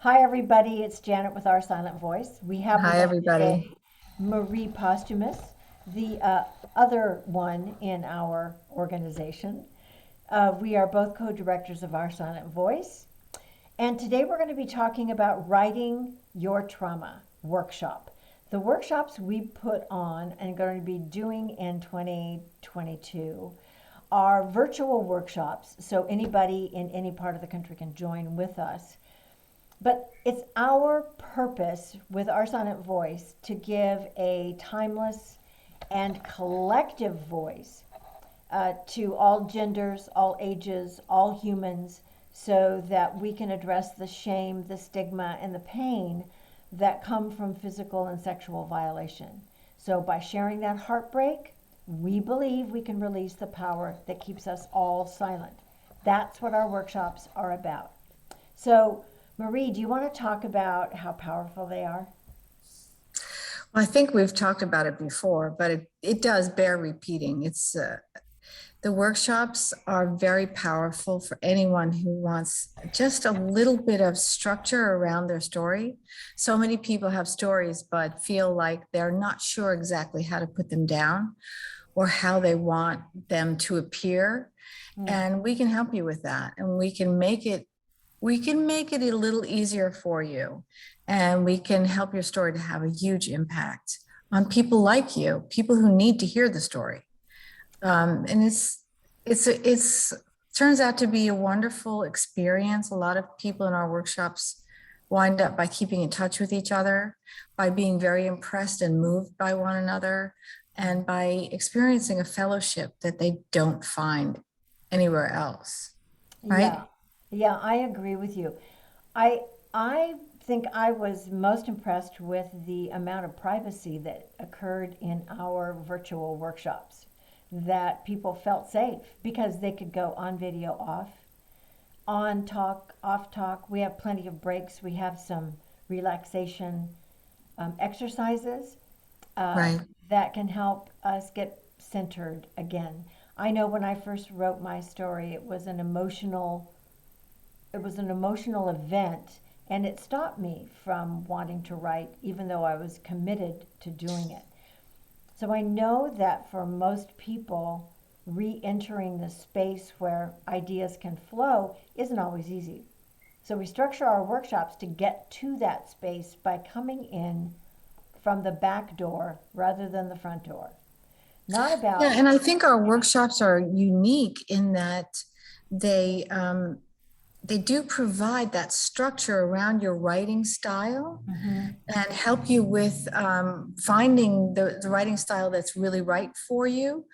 Hi, everybody. It's Janet with Our Silent Voice. We have with Hi, us everybody. today Marie Posthumus, the other one in our organization. We are both co directors of Our Silent Voice. And today we're going to be talking about Writing Your Trauma workshop. The workshops we put on and going to be doing in 2022 are virtual workshops, so anybody in any part of the country can join with us. But it's our purpose with Our Silent Voice to give a timeless and collective voice to all genders, all ages, all humans, so that we can address the shame, the stigma, and the pain that come from physical and sexual violation. So, by sharing that heartbreak, we believe we can release the power that keeps us all silent. That's what our workshops are about. So, Marie, do you want to talk about how powerful they are? Well, I think we've talked about it before, but it does bear repeating. The workshops are very powerful for anyone who wants just a little bit of structure around their story. So many people have stories, but feel like they're not sure exactly how to put them down or how they want them to appear. Mm. And we can help you with that. And we can make it a little easier for you, and we can help your story to have a huge impact on people like you, people who need to hear the story. And it's turns out to be a wonderful experience. A lot of people in our workshops wind up by keeping in touch with each other, by being very impressed and moved by one another, and by experiencing a fellowship that they don't find anywhere else, Yeah, right? yeah, I agree with you. I I think I was most impressed with the amount of privacy that occurred in our virtual workshops. That people felt safe because they could go on video off, on talk, off talk. We have plenty of breaks. We have some relaxation exercises uh, Right. that can help us get centered again. I know when I first wrote my story, it was an emotional event, and it stopped me from wanting to write even though I was committed to doing it. So I know that for most people, re-entering the space where ideas can flow isn't always easy. So we structure our workshops to get to that space by coming in from the back door rather than the front door. Not Yeah, about, and I think our workshops are unique in that they um, they do provide that structure around your writing style mhm. and help you with finding the writing style that's really right for you.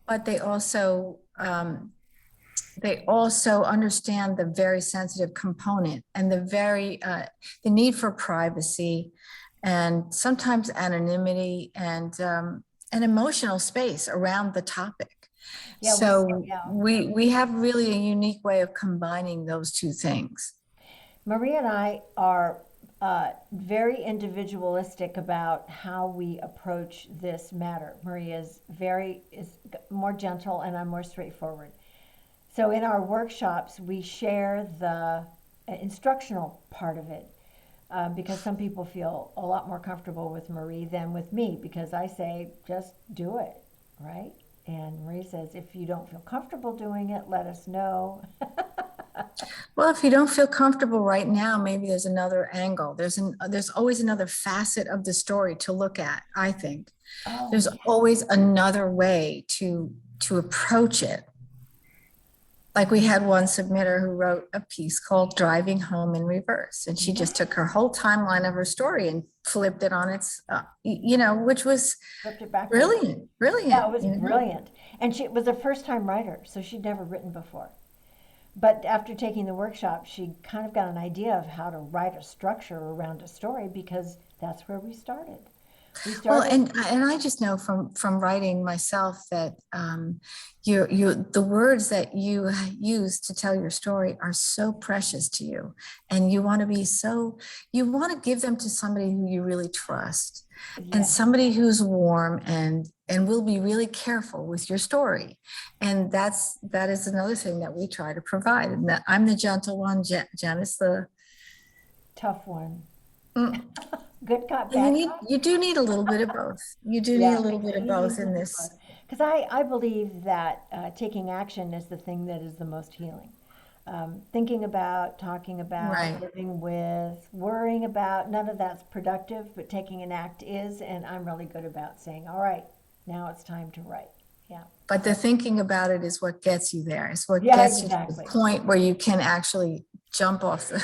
But they also understand the very sensitive component and the need for privacy and sometimes anonymity and an emotional space around the topic. Yeah, we, So yeah. we have really a unique way of combining those two things. Maria and I are very individualistic about how we approach this matter. Maria is more gentle, and I'm more straightforward. So in our workshops, we share the instructional part of it because some people feel a lot more comfortable with Marie than with me because I say just do it, right? And Marie says if you don't feel comfortable doing it, let us know. Well, if you don't feel comfortable right now, maybe there's another angle. There's always another facet of the story to look at, I think. Oh There's always another way to approach it. Like we had one submitter who wrote a piece called Driving Home in Reverse, and she yeah, just took her whole timeline of her story and flipped it on which was flipped it backwards. brilliant, Yeah, brilliant, it was you know. brilliant. And she was a first time writer, so she'd never written before. But after taking the workshop, she kind of got an idea of how to write a structure around a story because that's where we started. We Well, started, and I just know from writing myself that the words that you use to tell your story are so precious to you, and you want to give them to somebody who you really trust, and yeah, somebody who's warm and will be really careful with your story, and that is another thing that we try to provide. And that I'm the gentle one, Jen is the tough one. Mm. Good cop, And bad cop? you do need a little bit of both. You do need a Yeah, little bit of you need both to in do this. both. Because I believe that taking action is the thing that is the most healing. Thinking about, talking about, Right. living with, worrying about, none of that's productive, but taking an act is, and I'm really good about saying, all right, now it's time to write. Yeah. But the So, thinking about it is what gets you there. It's what yeah, gets you to the exactly. point where you can actually jump off the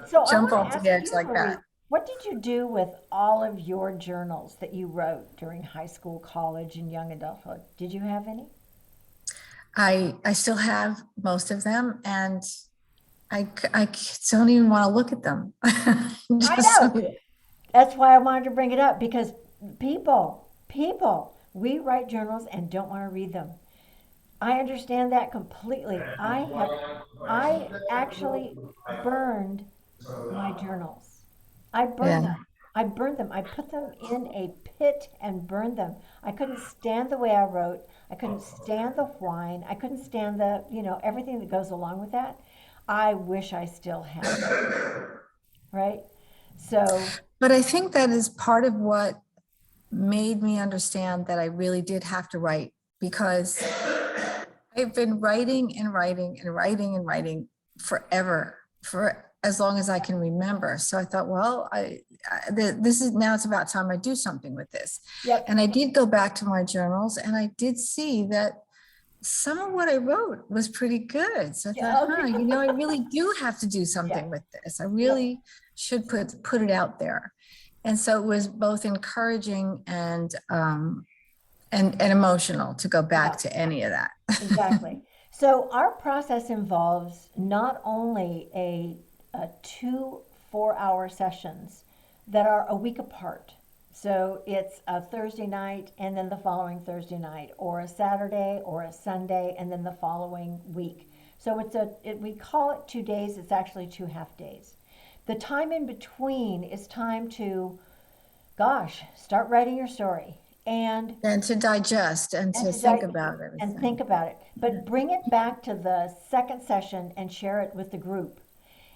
So I jump want to off the ask edge you, like that. Marie, what did you do with all of your journals that you wrote during high school, college, and young adulthood? Did you have any? I still have most of them, and I don't even want to look at them. I Just so know. That's why I wanted to bring it up because people, we write journals and don't want to read them. I understand that completely. I actually burned my journals. I burned yeah. them. I burned them. I put them in a pit and burned them. I couldn't stand the way I wrote. I couldn't stand the whine. I couldn't stand everything that goes along with that. I wish I still had them, right? So, But I think that is part of what made me understand that I really did have to write because I've been writing and writing and writing and writing forever, for as long as I can remember. So I thought, well, this is now it's about time I do something with this. yep. And I did go back to my journals and I did see that some of what I wrote was pretty good. So I thought, Yeah, okay. I really do have to do Yeah, something with this. I yep. really should put it out there. And so it was both encouraging and emotional to go Yeah. back to any of that. Exactly. So our process involves not only a 2 4-hour sessions that are a week apart. So it's a Thursday night and then the following Thursday night, or a Saturday or a Sunday and then the following week. So we call it 2 days. It's actually 2 half days. The time in between is time to, gosh, start writing your story and And to digest and and to to think di- about and think everything. about it. But bring it back to the second session and share it with the group.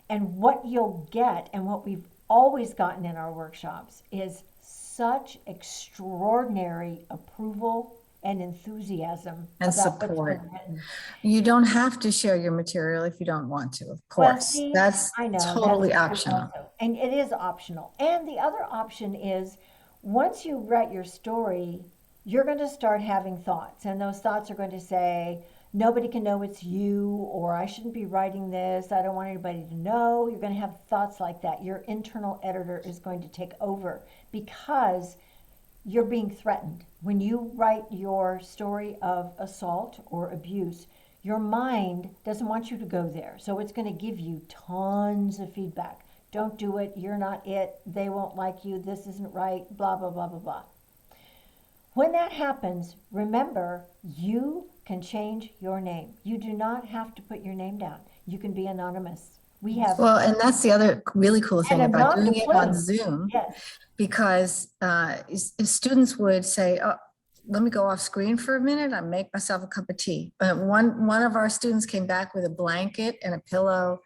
And what you'll get, and what we've always gotten in our workshops, is such extraordinary approval and enthusiasm And about what's support. been written. You don't have to share your material if you don't want to, of Well, course. see, That's I know that's totally true optional. also. And it is optional. And the other option is once you write your story, you're going to start having thoughts. And those thoughts are going to say, nobody can know it's you, or I shouldn't be writing this. I don't want anybody to know. You're going to have thoughts like that. Your internal editor is going to take over because you're being threatened. When you write your story of assault or abuse, your mind doesn't want you to go there. So it's going to give you tons of feedback. Don't do it. You're not it. They won't like you. This isn't right. Blah, blah, blah, blah, blah. When that happens, remember you can change your name. You do not have to put your name down. You can be anonymous. We have Well, and that's the other really cool and thing a about nom de doing it on plume. Zoom, Yes. because students would say, oh, let me go off screen for a minute. I make myself a cup of tea. One of our students came back with a blanket and a pillow,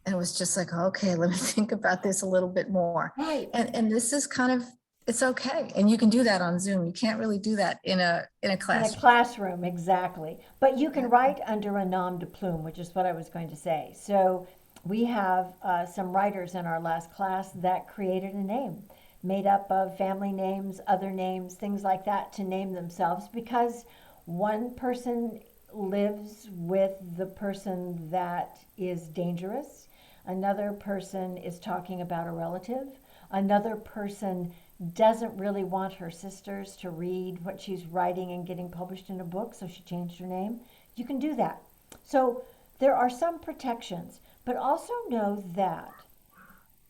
and it was just like, okay, let me think about this a little bit more. Right. And this is kind of, it's okay, and you can do that on Zoom. You can't really do that in a In a classroom. classroom, exactly. But you Yeah. can write under a nom de plume, which is what I was going to say. So we have some writers in our last class that created a name made up of family names, other names, things like that to name themselves because one person lives with the person that is dangerous. Another person is talking about a relative. Another person doesn't really want her sisters to read what she's writing and getting published in a book, so she changed her name. You can do that. So there are some protections, but also know that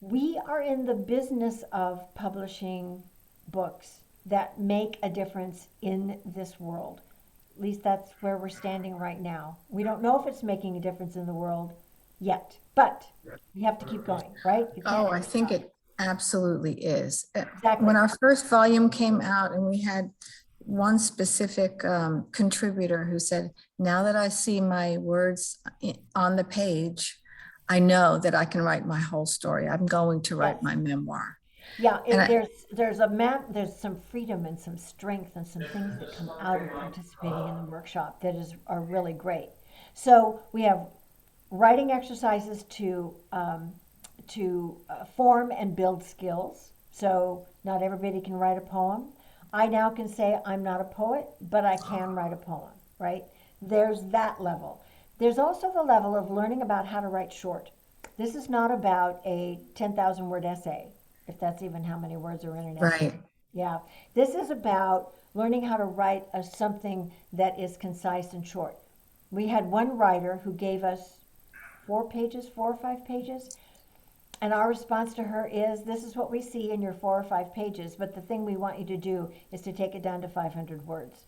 we are in the business of publishing books that make a difference in this world. At least that's where we're standing right now. We don't know if it's making a difference in the world yet, but we have to keep going, right? You Oh, can't I think it absolutely is. exactly. When our first volume came out and we had one specific contributor who said, now that I see my words on the page, I know that I can write my whole story. I'm going to Yes. write my memoir. Yeah, And I, there's some freedom and some strength and some things that come out of participating in the workshop that are really great. So we have writing exercises to form and build skills. So not everybody can write a poem. I now can say I'm not a poet, but I can write a poem, right? There's that level. There's also the level of learning about how to write short. This is not about a 10,000 word essay, if that's even how many words are in an essay. right. Yeah. This is about learning how to write something that is concise and short. We had one writer who gave us 4 pages, 4 or 5 pages, and our response to her is, this is what we see in your 4 or 5 pages, but the thing we want you to do is to take it down to 500 words.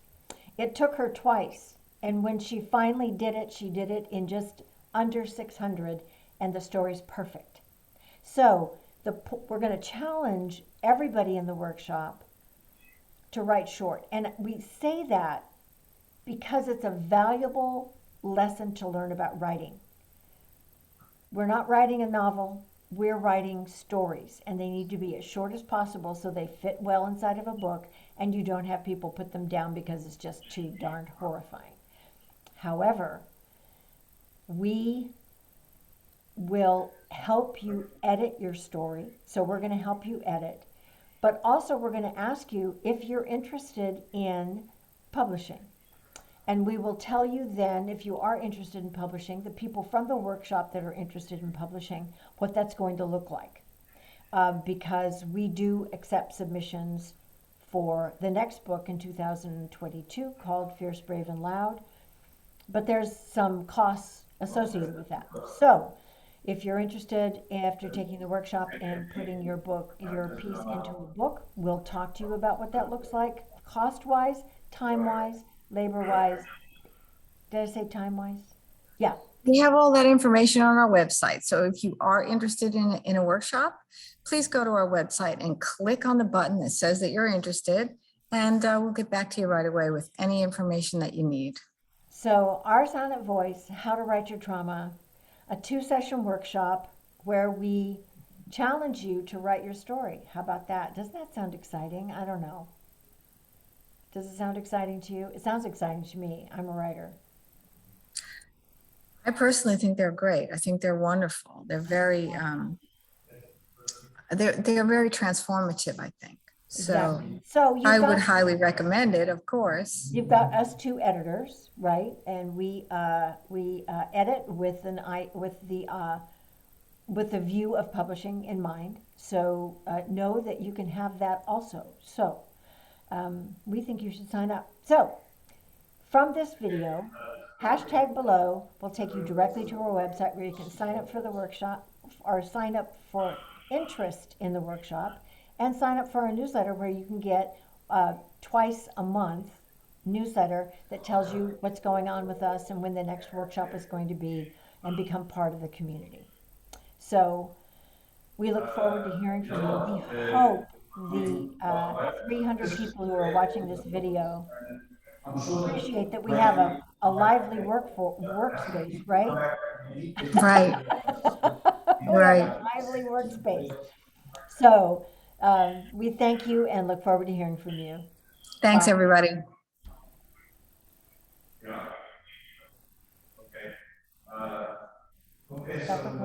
It took her twice, and when she finally did it, she did it in just under 600, and the story's perfect. So we're going to challenge everybody in the workshop to write short. And we say that because it's a valuable lesson to learn about writing. We're not writing a novel, we're writing stories, and they need to be as short as possible so they fit well inside of a book and you don't have people put them down because it's just too darned horrifying. However, we will help you edit your story. So we're going to help you edit, but also we're going to ask you if you're interested in publishing. And we will tell you then, if you are interested in publishing, the people from the workshop that are interested in publishing, what that's going to look like. Because we do accept submissions for the next book in 2022 called Fierce, Brave, and Loud. But there's some costs associated with that. So if you're interested after taking the workshop and putting your piece into a book, we'll talk to you about what that looks like cost wise, time wise, labor wise. Did I say time wise? Yeah. We have all that information on our website. So if you are interested in a workshop, please go to our website and click on the button that says that you're interested. And we'll get back to you right away with any information that you need. So, Our Silent Voice, How to Write Your Trauma, a 2 session workshop where we challenge you to write your story. How about that? Doesn't that sound exciting? I don't know. Does it sound exciting to you? It sounds exciting to me. I'm a writer. I personally think they're great. I think they're wonderful. They're very transformative, I think. So Exactly. So I would highly recommend it, of course. you've got us two editors, right? And we edit with the view of publishing in mind. So know that you can have that also. So we think you should sign up. So from this video, hashtag below will take you directly to our website where you can sign up for the workshop or sign up for interest in the workshop and sign up for our newsletter where you can get twice a month newsletter that tells you what's going on with us and when the next workshop is going to be and become part of the community. So we look forward to hearing from you. We hope the 300 people who are watching this video appreciate that we have a lively workspace, right? Right, We have a right. lively workspace. So we thank you and look forward to hearing from you. Thanks, Bye. everybody. Stop recording.